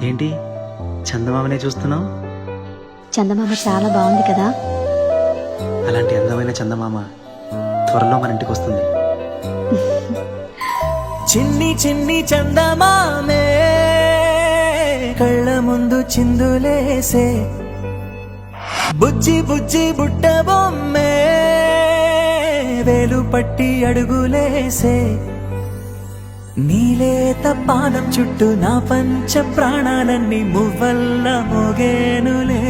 ఏంటి చందమామనే చూస్తున్నావు? చందమామ చాలా బాగుంది కదా. అలాంటి అందమైన చందమామ త్వరలో మన ఇంటికి వస్తుంది. చిన్ని చిన్ని చందమామే కళ్ళ ముందు చిందులేసే, బుజ్జి బుజ్జి బుట్ట బొమ్మే వేలు పట్టి అడుగులేసే, నీలేత పానం చుట్టూ నా పంచ ప్రాణాలన్నీ మువ్వల్ల మోగేనులే,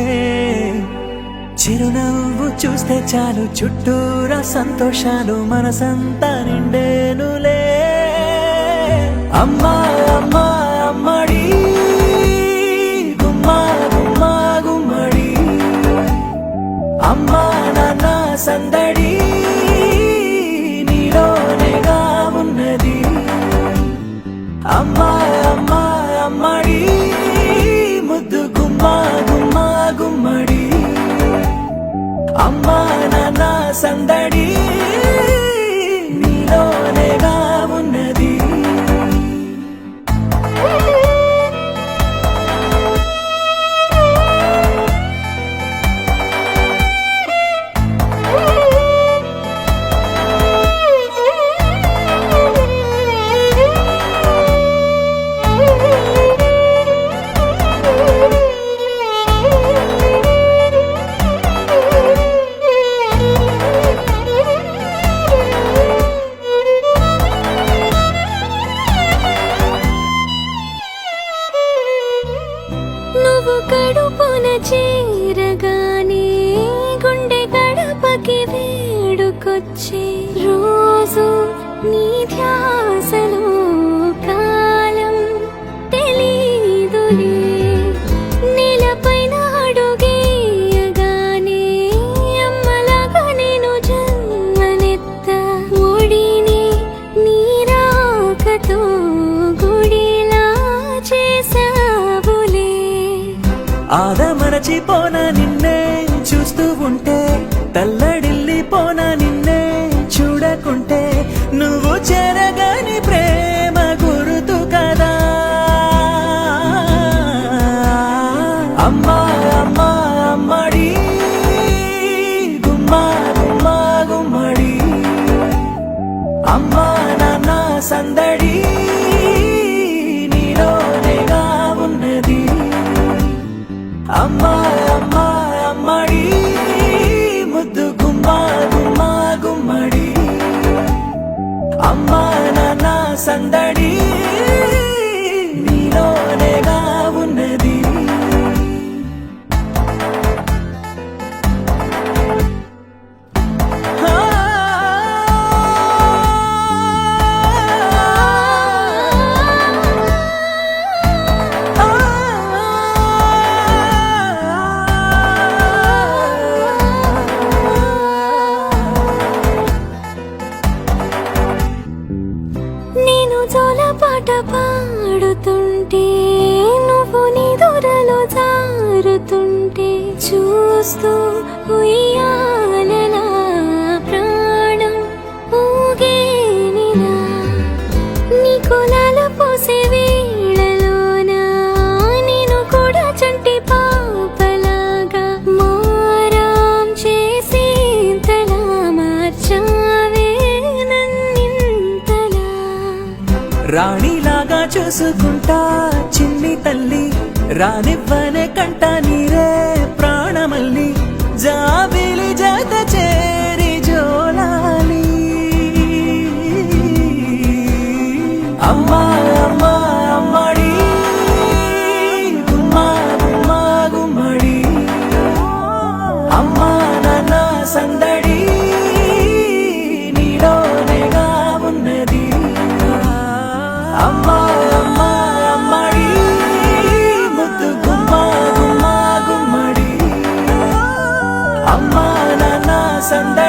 చిరునవ్వు చూస్తే చాలు చుట్టూరా సంతోషాలు మనసంతా నిండేనులే. అమ్మా అమ్మా అమ్మడి గుమ్మా గుమ్మా గుమ్మడి, అమ్మా నాన్న సందడి నీలోనేగా ఉన్నది. అమ్మా అమ్మా అమ్మడి ముద్దు గుమ్మా గుమ్మా గుమ్మడి, అమ్మా నాన్న సందడి నీలోనేగా ఉన్నది. నువ్వు కడుపున చేరగానే గుండె గడపకి వేడుకొచ్చే, రోజు నీ ధ్యాసలో కాలం తెలీదులే, నేలపైన అడుగేయగానే అమ్మలాగా నేను జన్మనెత్త, ఒడిని నీ రాకతో గుడిలా చేసావులే. ఆదమరచిపోనా నిన్నే చూస్తూ ఉంటే, తల్లడిల్లిపోనా నిన్నే చూడకుంటే, నువ్వు చెరగని ప్రేమ గురుతు కదా. అమ్మా అమ్మా అమ్మడి గుమ్మా గుమ్మా గుమ్మడి, అమ్మా నాన్న సందడి నీలోనేగా ఉన్నది. అమ్మా అమ్మా అమ్మడి ముద్దు గుమ్మా గుమ్మా గుమ్మడి, అమ్మా నాన్న సందడి నీలోనేగా ఉన్నది. నేను జోలపాట పాడుతుంటే, నువ్వు నీ దూరలో జారుతుంటే, చూస్తూ ఉయ్యాలలా ప్రాణం ఊగేనిలా, నీ కులాల పోసే వేళలోన నేను కూడా చంటి పాపలాగా మారాం చేసేంతలా మార్చావే నన్నింతలా. రాణిలాగా చూసుకుంటా చిన్ని తల్లి, రానివ్వనే కంట నీరే ప్రాణమల్లి, జాబిలి జత చేరి జోలాలి. అమ్మా అమ్మా అమ్మడి గుమ్మా గుమ్మా గుమ్మడి, అమ్మా నాన్న సందడి నీలోనేగా ఉన్నది. అమ్మా అమ్మా అమ్మడి ముద్దు గుమ్మా గుమ్మా గుమ్మడి, అమ్మా నాన్న సందడి